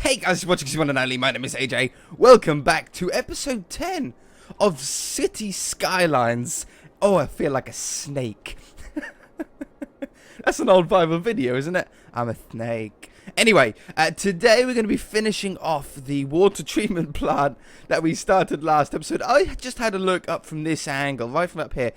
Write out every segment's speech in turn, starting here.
Hey guys, watching this one and only. My name is AJ. Welcome back to episode 10 of Cities Skylines. Oh, I feel like a snake. That's an old Bible video, isn't it? I'm a snake. Anyway, today we're going to be finishing off the water treatment plant that we started last episode. I just had a look up from this angle, right from up here.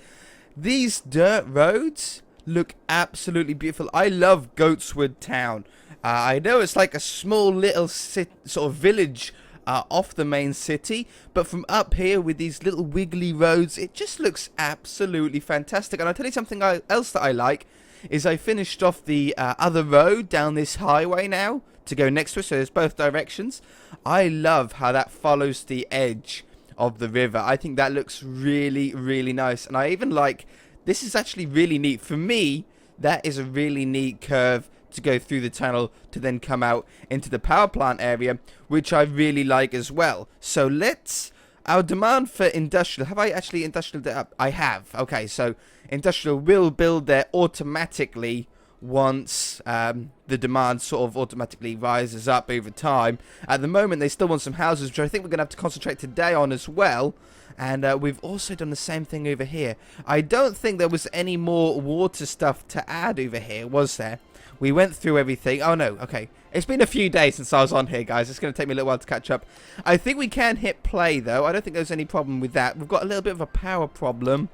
These dirt roads look absolutely beautiful. I love Goatswood Town. I know it's like a small little sort of village off the main city, but from up here with these little wiggly roads, it just looks absolutely fantastic. And I'll tell you something else that I like, is I finished off the other road down this highway now to go next to it, so there's both directions. I love how that follows the edge of the river. I think that looks really, really nice. And I even like, this is actually really neat. For me, that is a really neat curve to go through the tunnel to then come out into the power plant area, which I really like as well. So let's, our demand for industrial, have I actually industrialed it up? I have. Okay, so industrial will build there automatically once the demand sort of automatically rises up over time. At the moment, they still want some houses, which I think we're going to have to concentrate today on as well. And we've also done the same thing over here. I don't think there was any more water stuff to add over here, was there? We went through everything. Oh, no. Okay. It's been a few days since I was on here, guys. It's going to take me a little while to catch up. I think we can hit play, though. I don't think there's any problem with that. We've got a little bit of a power problem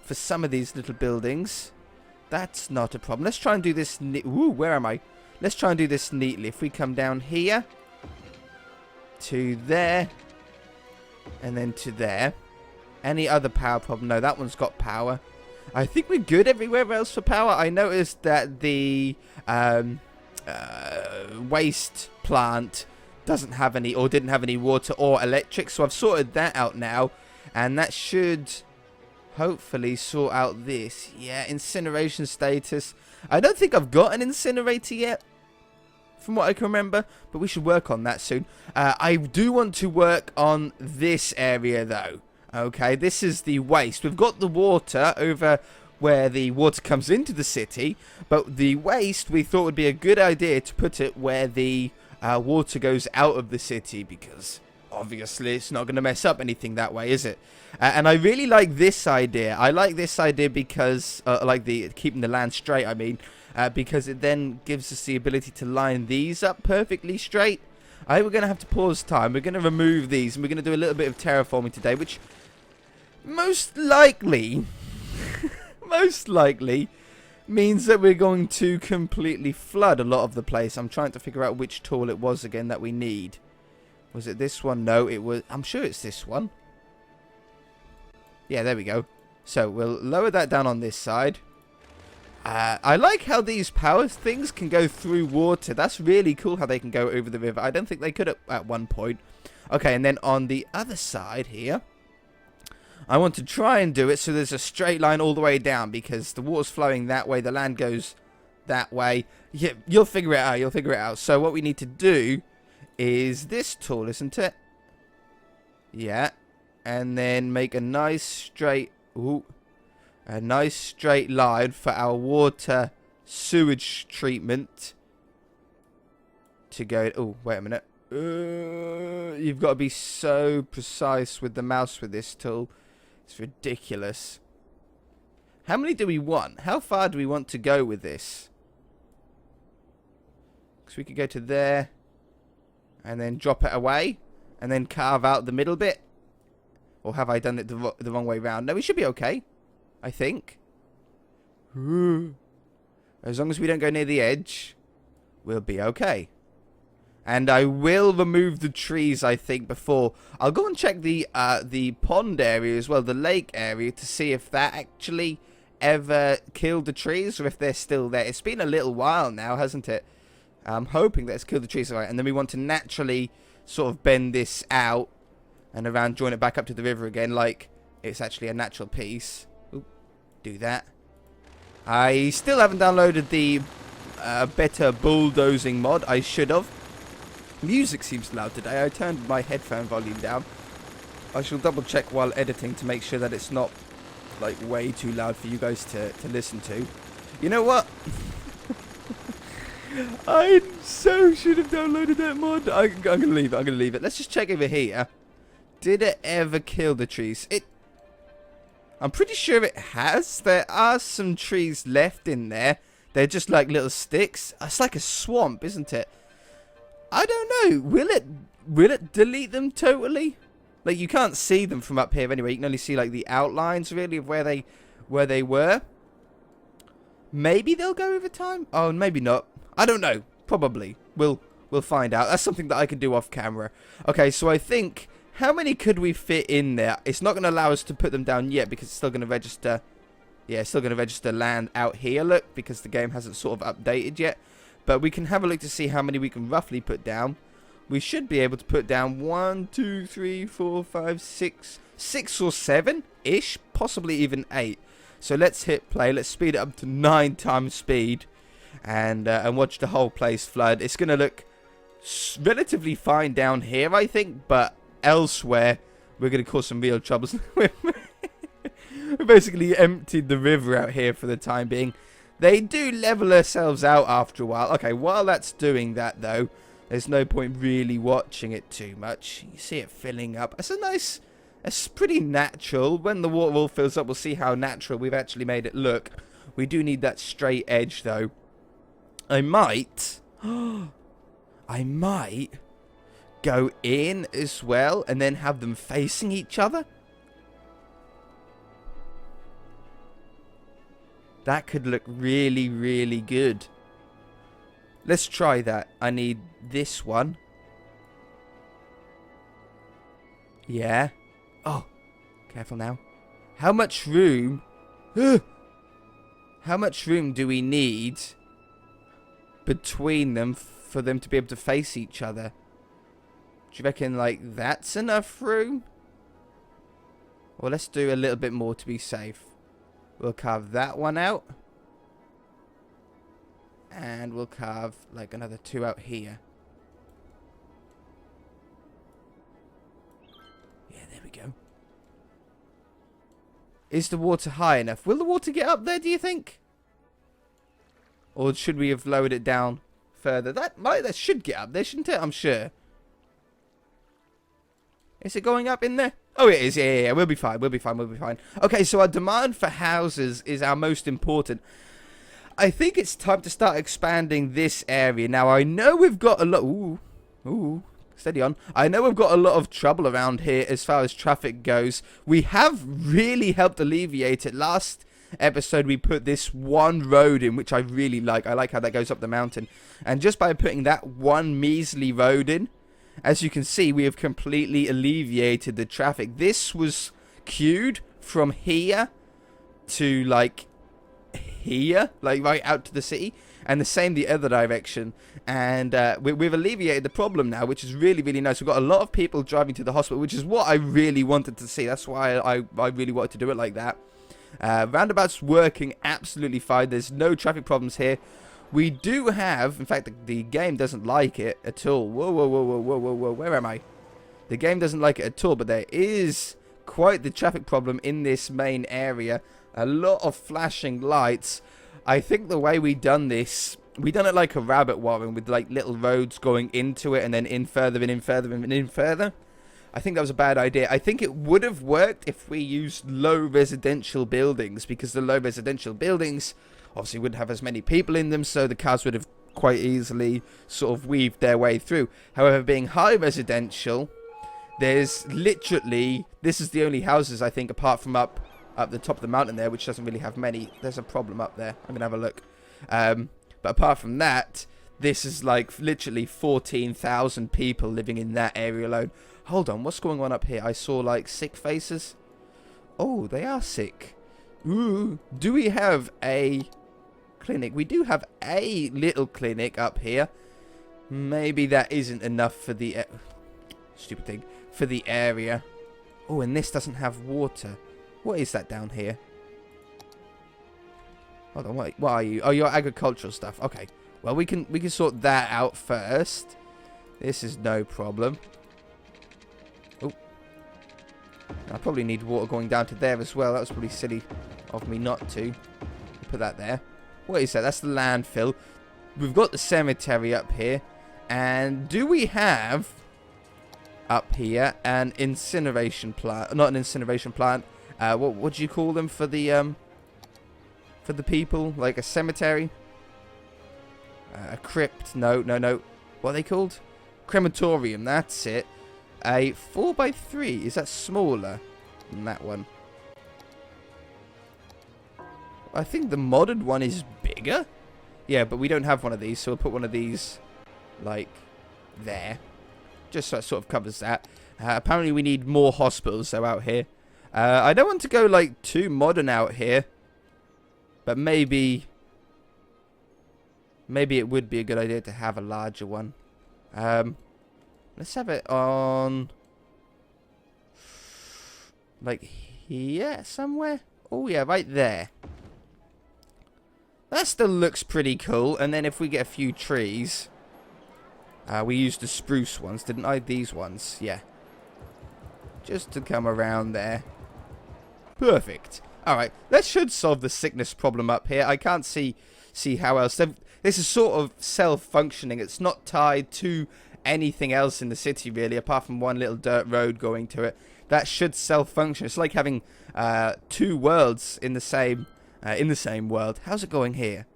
for some of these little buildings. That's not a problem. Let's try and do this. Ooh, where am I? Let's try and do this neatly. If we come down here to there and then to there. Any other power problem? No, that one's got power. I think we're good everywhere else for power. I noticed that the waste plant doesn't have any, or didn't have any water or electric, so I've sorted that out now, and that should hopefully sort out this. Yeah, incineration status. I don't think I've got an incinerator yet, from what I can remember, but we should work on that soon. I do want to work on this area though. Okay, this is the waste. We've got the water over where the water comes into the city, but the waste we thought would be a good idea to put it where the water goes out of the city, because obviously it's not going to mess up anything that way, is it? And I really like this idea. I like this idea because, like the keeping the land straight, I mean, because it then gives us the ability to line these up perfectly straight. I think we're going to have to pause time. We're going to remove these, and we're going to do a little bit of terraforming today, which most likely means that we're going to completely flood a lot of the place. I'm trying to figure out which tool it was again that we need. Was it this one? No, it was. I'm sure it's this one. Yeah, there we go. So we'll lower that down on this side. I like how these power things can go through water. That's really cool how they can go over the river. I don't think they could at one point. Okay, and then on the other side here, I want to try and do it so there's a straight line all the way down, because the water's flowing that way, the land goes that way. Yeah, you'll figure it out, you'll figure it out. So what we need to do is this tool, isn't it? Yeah. And then make a nice straight, a nice straight line for our water sewage treatment to go. Oh, wait a minute. You've got to be so precise with the mouse with this tool. It's ridiculous. How many do we want? How far do we want to go with this? Because we could go to there and then drop it away and then carve out the middle bit. Or have I done it the wrong way around? No, we should be okay, I think. As long as we don't go near the edge, we'll be okay. And I will remove the trees, I think, before. I'll go and check the pond area as well, the lake area, to see if that actually ever killed the trees or if they're still there. It's been a little while now, hasn't it? I'm hoping that it's killed the trees. All right, and then we want to naturally sort of bend this out and around, join it back up to the river again, like it's actually a natural piece. Ooh, do that. I still haven't downloaded the better bulldozing mod. I should have. Music seems loud today. I turned my headphone volume down. I shall double check while editing to make sure that it's not like way too loud for you guys to listen to. You know what? I so should have downloaded that mod. I'm gonna leave it. I'm gonna leave it. Let's just check over here. Did it ever kill the trees? I'm pretty sure it has. There are some trees left in there. They're just like little sticks. It's like a swamp, isn't it? I don't know. Will it delete them totally? Like, you can't see them from up here anyway. You can only see like the outlines really of where they were. Maybe they'll go over time. Oh, maybe not. I don't know. Probably. We'll find out. That's something that I can do off camera. Okay, so I think, how many could we fit in there? It's not going to allow us to put them down yet because it's still going to register. Yeah, it's still going to register land out here, look, because the game hasn't sort of updated yet. But we can have a look to see how many we can roughly put down. We should be able to put down 1, 2, 3, 4, 5, 6 or 7-ish, possibly even 8. So let's hit play. Let's speed it up to 9 times speed and watch the whole place flood. It's going to look relatively fine down here, I think, but elsewhere we're going to cause some real troubles. We basically emptied the river out here for the time being. They do level themselves out after a while. Okay, while that's doing that, though, there's no point really watching it too much. You see it filling up. It's pretty natural. When the water all fills up, we'll see how natural we've actually made it look. We do need that straight edge, though. I might go in as well and then have them facing each other. That could look really, really good. Let's try that. I need this one. Yeah. Oh, careful now. How much room? How much room do we need between them for them to be able to face each other? Do you reckon, like, that's enough room? Well, let's do a little bit more to be safe. We'll carve that one out. And we'll carve, like, another 2 out here. Yeah, there we go. Is the water high enough? Will the water get up there, do you think? Or should we have lowered it down further? That should get up there, shouldn't it? I'm sure. Is it going up in there? Oh, it is. Yeah. We'll be fine. We'll be fine. Okay, so our demand for houses is our most important. I think it's time to start expanding this area. Now, I know we've got a lot... Ooh. Steady on. I know we've got a lot of trouble around here as far as traffic goes. We have really helped alleviate it. Last episode, we put this one road in, which I really like. I like how that goes up the mountain. And just by putting that one measly road in, as you can see, we have completely alleviated the traffic. This was queued from here to, like, here, like right out to the city, and the same the other direction. And we've alleviated the problem now, which is really, really nice. We've got a lot of people driving to the hospital, which is what I really wanted to see. That's why I really wanted to do it like that. Roundabout's working absolutely fine. There's no traffic problems here. We do have, in fact, the game doesn't like it at all. Whoa, where am I? The game doesn't like it at all, but there is quite the traffic problem in this main area. A lot of flashing lights. I think the way we done this, we done it like a rabbit warren with like little roads going into it and then in further and in further and in further. I think that was a bad idea. I think it would have worked if we used low residential buildings, because the low residential buildings obviously wouldn't have as many people in them, so the cars would have quite easily sort of weaved their way through. However, being high residential, there's literally, this is the only houses I think apart from up the top of the mountain there, which doesn't really have many. There's a problem up there. I'm gonna have a look. But apart from that, this is like literally 14,000 people living in that area alone. Hold on, what's going on up here? I saw like sick faces. Oh, they are sick. Ooh, do we have a clinic? We do have a little clinic up here. Maybe that isn't enough for the stupid thing for the area. Oh, and this doesn't have water. What is that down here? Hold on, what are you? Oh, your agricultural stuff. Okay. Well, we can sort that out first. This is no problem. Oh. I probably need water going down to there as well. That was probably silly of me not to. Put that there. What is that? That's the landfill. we've got the cemetery up here. And do we have up here an incineration plant? Not an incineration plant. What do you call them for the people? Like a cemetery? A crypt? No. What are they called? Crematorium, that's it. A 4x3. Is that smaller than that one? I think the modded one is bigger. Yeah, but we don't have one of these, so we'll put one of these, like, there. Just so it sort of covers that. Apparently we need more hospitals, though, out here. I don't want to go, like, too modern out here. But maybe it would be a good idea to have a larger one. Let's have it on, like, here somewhere. Oh, yeah, right there. That still looks pretty cool. And then if we get a few trees, we used the spruce ones, didn't I? These ones, yeah. Just to come around there. Perfect. Alright, that should solve the sickness problem up here. I can't see how else. This is sort of self-functioning. It's not tied to anything else in the city, really, apart from one little dirt road going to it. That should self-function. It's like having two worlds in the same world. How's it going here?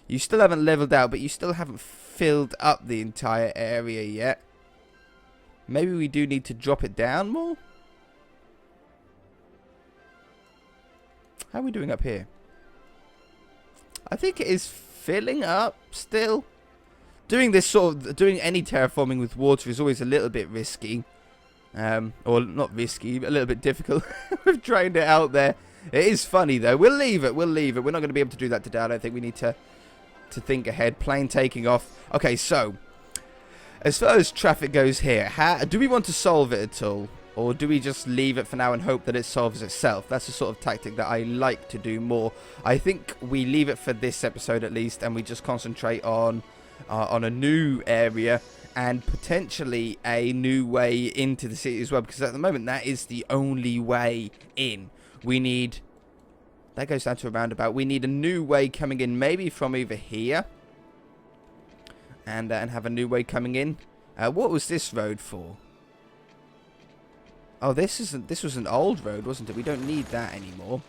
You still haven't leveled out, but you still haven't filled up the entire area yet. Maybe we do need to drop it down more? How are we doing up here? I think it is filling up still. Doing any terraforming with water is always a little bit risky. Or not risky, but a little bit difficult. We've drained it out there. It is funny though. We'll leave it. We're not going to be able to do that today. I don't think we need to think ahead. Plane taking off. Okay, so as far as traffic goes here, do we want to solve it at all? Or do we just leave it for now and hope that it solves itself? That's the sort of tactic that I like to do more. I think we leave it for this episode at least, and we just concentrate on a new area and potentially a new way into the city as well. Because at the moment, that is the only way in. That goes down to a roundabout. We need a new way coming in, maybe from over here. And have a new way coming in. What was this road for? Oh, this was an old road, wasn't it? We don't need that anymore.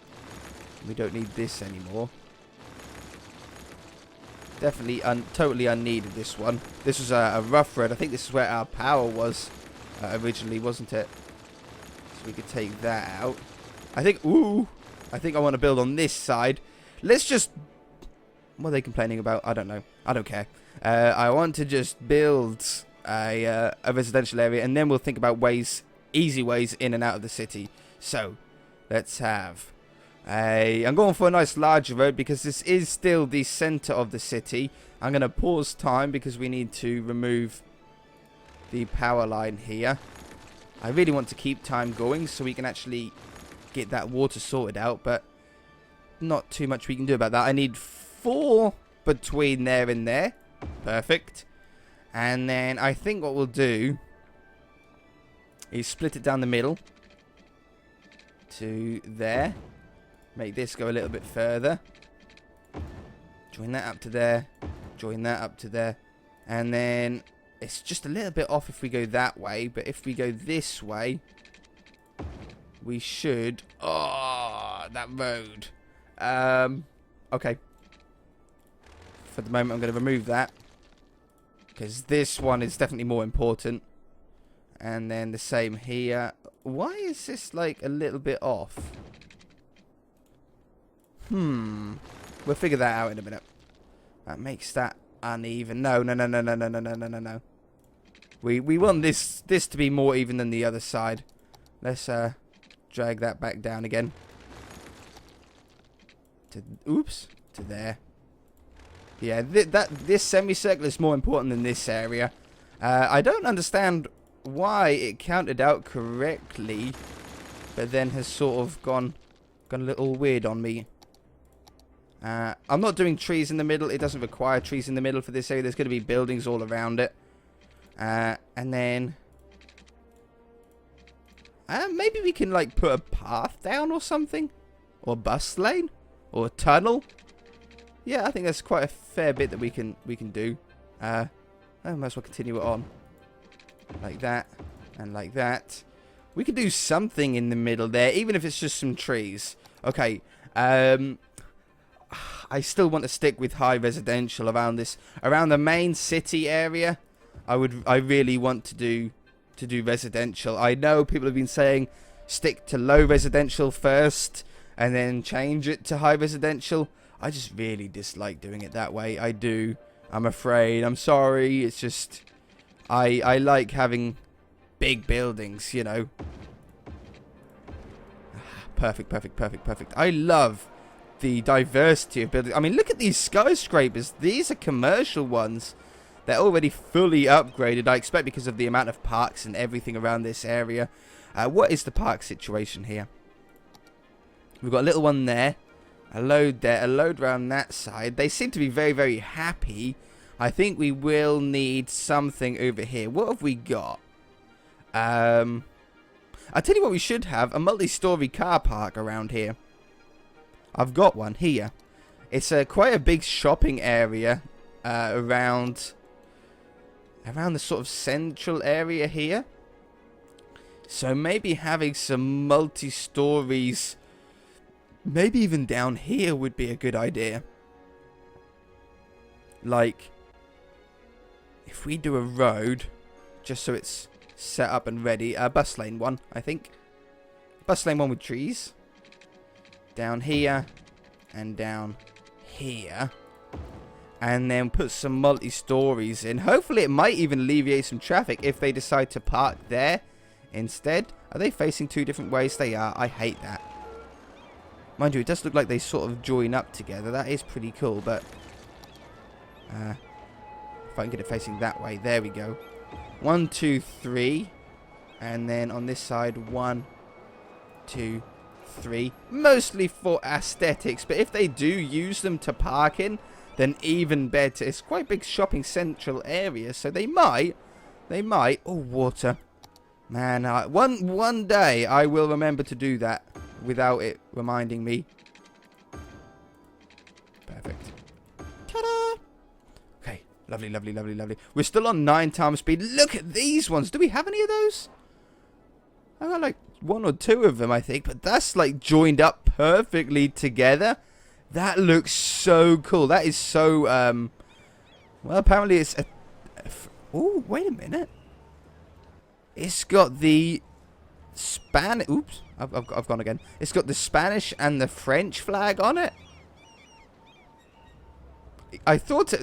We don't need this anymore. Definitely totally unneeded, this one. This was a rough road. I think this is where our power was originally, wasn't it? So we could take that out. I think I want to build on this side. Let's just... What are they complaining about? I don't know. I don't care. I want to just build a residential area, and then we'll think about easy ways in and out of the city. So, let's have I'm going for a nice larger road because this is still the center of the city. I'm going to pause time because we need to remove the power line here. I really want to keep time going so we can actually get that water sorted out, but not too much we can do about that. I need 4 between there and there. Perfect. And then I think what we'll do is split it down the middle to there. Make this go a little bit further. Join that up to there. Join that up to there. And then it's just a little bit off if we go that way. But if we go this way, we should... Oh, that road. Okay. For the moment, I'm going to remove that. Because this one is definitely more important. And then the same here. Why is this like a little bit off? We'll figure that out in a minute. That makes that uneven. No. We want this to be more even than the other side. Let's drag that back down again. To there. Yeah, this semicircle is more important than this area. I don't understand why it counted out correctly, but then has sort of gone a little weird on me. I'm not doing trees in the middle. It doesn't require trees in the middle for this area. There's going to be buildings all around it. And then maybe we can like put a path down or something, or a bus lane, or a tunnel. Yeah, I think that's quite a fair bit that we can do. I might as well continue it on. Like that. And like that. We could do something in the middle there, even if it's just some trees. Okay. I still want to stick with high residential around the main city area. I really want to do residential. I know people have been saying stick to low residential first and then change it to high residential. I just really dislike doing it that way. I do. I'm afraid. I'm sorry. It's just I like having big buildings, you know. Perfect. I love the diversity of buildings. I mean, look at these skyscrapers. These are commercial ones. They're already fully upgraded, I expect, because of the amount of parks and everything around this area. What is the park situation here? We've got a little one there. A load there. A load around that side. They seem to be very, very happy. I think we will need something over here. What have we got? I'll tell you what we should have. A multi-story car park around here. I've got one here. It's quite a big shopping area around the sort of central area here. So maybe having some multi-stories, maybe even down here would be a good idea. Like, if we do a road, just so it's set up and ready. Bus lane one, I think. Bus lane one with trees. Down here and down here. And then put some multi-stories in. Hopefully it might even alleviate some traffic if they decide to park there instead. Are they facing two different ways? They are. I hate that. Mind you, it does look like they sort of join up together. That is pretty cool, but if I can get it facing that way. There we go. 1, 2, 3. And then on this side, 1, 2, 3. Mostly for aesthetics, but if they do use them to park in, then even better. It's quite a big shopping central area, so they might. Oh, water. Man, one day I will remember to do that without it reminding me. Perfect. Ta-da! Okay, lovely. We're still on 9 times speed. Look at these ones. Do we have any of those? I got like 1 or 2 of them, I think, but that's like joined up perfectly together. That looks so cool. That is so, well, apparently it's a... Oh, wait a minute. It's got the Spanish... Oops, I've gone again. It's got the Spanish and the French flag on it. I thought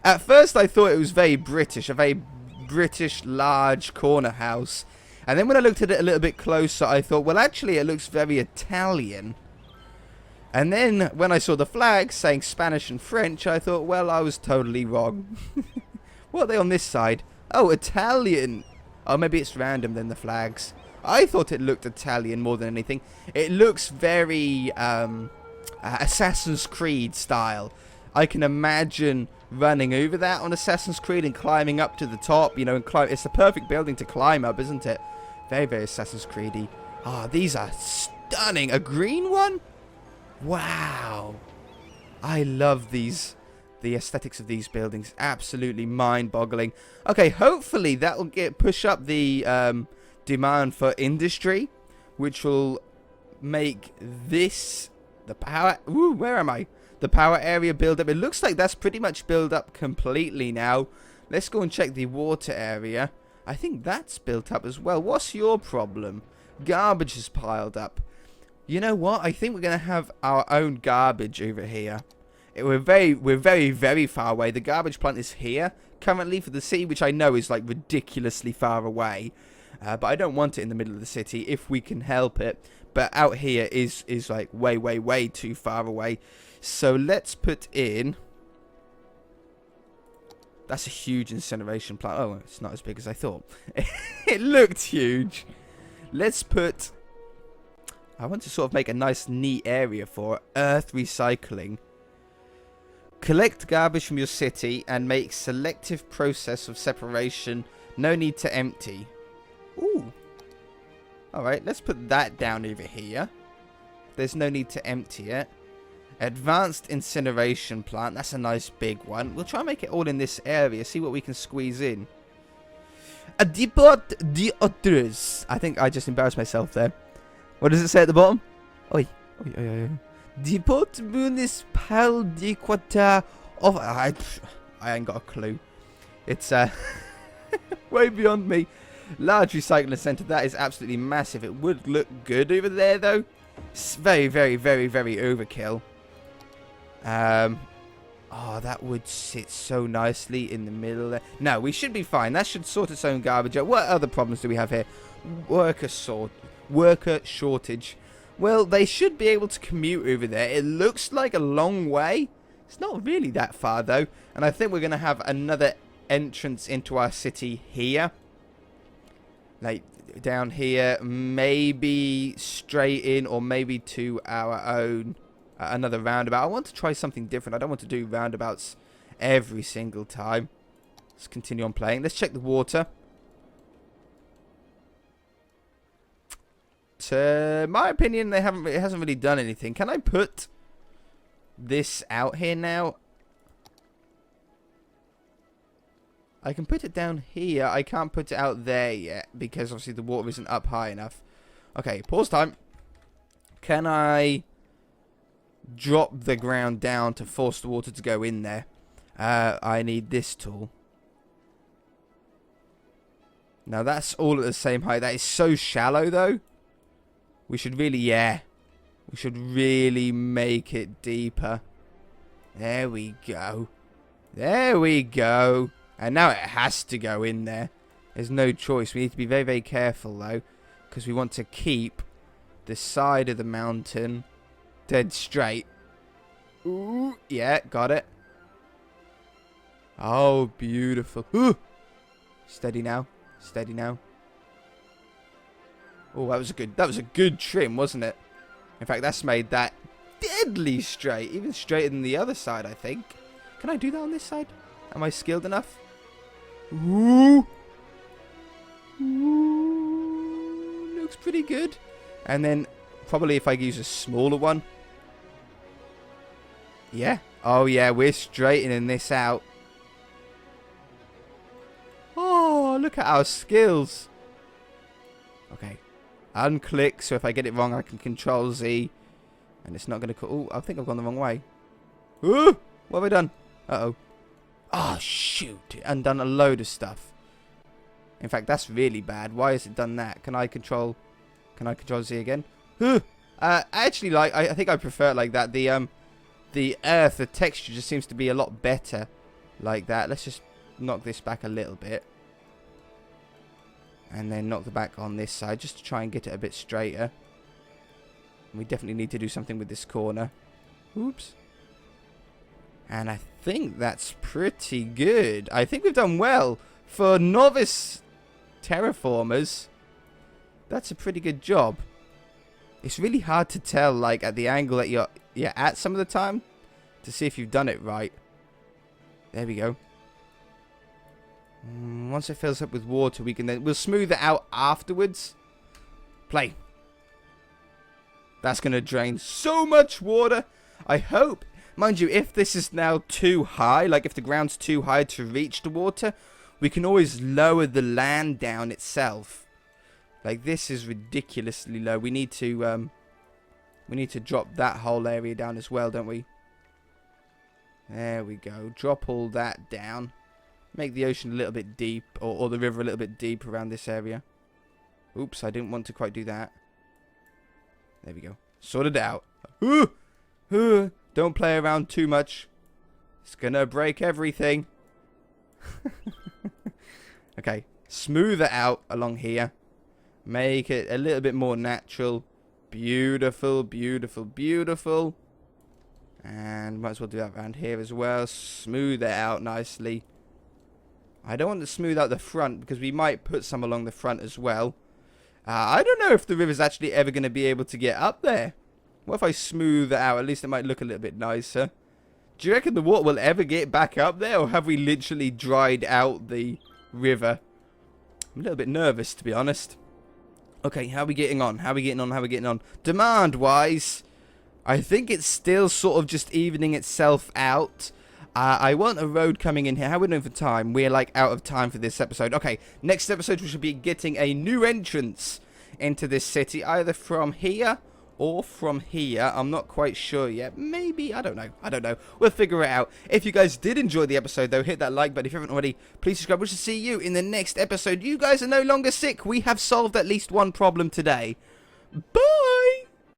at first I thought it was very British. A very British large corner house. And then when I looked at it a little bit closer, I thought, well, actually, it looks very Italian. And then when I saw the flags saying Spanish and French, I thought, well, I was totally wrong. What are they on this side? Oh, Italian. Oh, maybe it's random then, the flags. I thought it looked Italian more than anything. It looks very Assassin's Creed style. I can imagine running over that on Assassin's Creed and climbing up to the top, you know, and climb. It's the perfect building to climb up, isn't it? Very, very Assassin's Creedy. Ah, these are stunning. A green one? Wow. I love these. The aesthetics of these buildings. Absolutely mind-boggling. Okay, hopefully that will push up the demand for industry, which will make this the power. Ooh, where am I? The power area build up. It looks like that's pretty much built up completely now. Let's go and check the water area. I think that's built up as well. What's your problem? Garbage is piled up. You know what? I think we're going to have our own garbage over here. We're very far away. The garbage plant is here currently for the city, which I know is like ridiculously far away. But I don't want it in the middle of the city if we can help it. But out here is like way too far away. So let's put in... That's a huge incineration plant. Oh, it's not as big as I thought. It looked huge. Let's put... I want to sort of make a nice neat area for earth recycling. Collect garbage from your city and make selective process of separation. No need to empty. Ooh. Alright, let's put that down over here. There's no need to empty it. Advanced incineration plant. That's a nice big one. We'll try and make it all in this area. See what we can squeeze in. A depot d'otres. I think I just embarrassed myself there. What does it say at the bottom? Oi. Oi, oi, oi. Depot municipal d'Equateur of... I ain't got a clue. It's way beyond me. Large recycling centre. That is absolutely massive. It would look good over there, though. It's very, very, very, very overkill. Oh, that would sit so nicely in the middle there. No, we should be fine. That should sort its own garbage out. What other problems do we have here? Worker shortage. Well, they should be able to commute over there. It looks like a long way. It's not really that far, though. And I think we're going to have another entrance into our city here. Like, down here. Maybe straight in, or maybe to our own... another roundabout. I want to try something different. I don't want to do roundabouts every single time. Let's continue on playing. Let's check the water. My opinion, it hasn't really done anything. Can I put this out here now? I can put it down here. I can't put it out there yet because obviously the water isn't up high enough. Okay, pause time. Can I drop the ground down to force the water to go in there? I need this tool. Now that's all at the same height. That is so shallow though. We should really, we should really make it deeper. There we go. There we go. And now it has to go in there. There's no choice. We need to be very, very careful though, because we want to keep the side of the mountain dead straight. Ooh, yeah, got it. Oh, beautiful. Ooh. Steady now. Steady now. Oh, that was a good trim, wasn't it? In fact, that's made that deadly straight. Even straighter than the other side, I think. Can I do that on this side? Am I skilled enough? Ooh. Ooh. Looks pretty good. And then probably if I use a smaller one. Yeah. Oh, yeah. We're straightening this out. Oh, look at our skills. Okay. Unclick. So if I get it wrong, I can Control Z. And it's not going to... Oh, I think I've gone the wrong way. Ooh. What have I done? Uh-oh. Oh, shoot. It undone a load of stuff. In fact, that's really bad. Why has it done that? Can I Control Z again? Actually, like, I think I prefer it like that. The earth, the texture just seems to be a lot better like that. Let's just knock this back a little bit. And then knock the back on this side just to try and get it a bit straighter. We definitely need to do something with this corner. Oops. And I think that's pretty good. I think we've done well. For novice terraformers, that's a pretty good job. It's really hard to tell, like, at the angle that you're at some of the time to see if you've done it right. There we go. Once it fills up with water, we'll smooth it out afterwards. Play. That's going to drain so much water. I hope. Mind you, if this is now too high, like if the ground's too high to reach the water, we can always lower the land down itself. Like, this is ridiculously low. We need to drop that whole area down as well, don't we? There we go. Drop all that down. Make the ocean a little bit deep, or the river a little bit deep around this area. Oops, I didn't want to quite do that. There we go. Sorted it out. Don't play around too much. It's gonna break everything. Okay, smooth it out along here. Make it a little bit more natural. Beautiful, beautiful, beautiful. And might as well do that around here as well. Smooth it out nicely. I don't want to smooth out the front because we might put some along the front as well. I don't know if the river's actually ever going to be able to get up there. What if I smooth it out? At least it might look a little bit nicer. Do you reckon the water will ever get back up there? Or have we literally dried out the river? I'm a little bit nervous, to be honest. Okay, how are we getting on? How are we getting on? How are we getting on? Demand-wise, I think it's still sort of just evening itself out. I want a road coming in here. How are we doing for time? We're like out of time for this episode. Okay, next episode we should be getting a new entrance into this city, either from here or from here. I'm not quite sure yet. Maybe, I don't know. We'll figure it out. If you guys did enjoy the episode though, hit that like button. If you haven't already, please subscribe. We shall see you in the next episode. You guys are no longer sick. We have solved at least one problem today. Bye!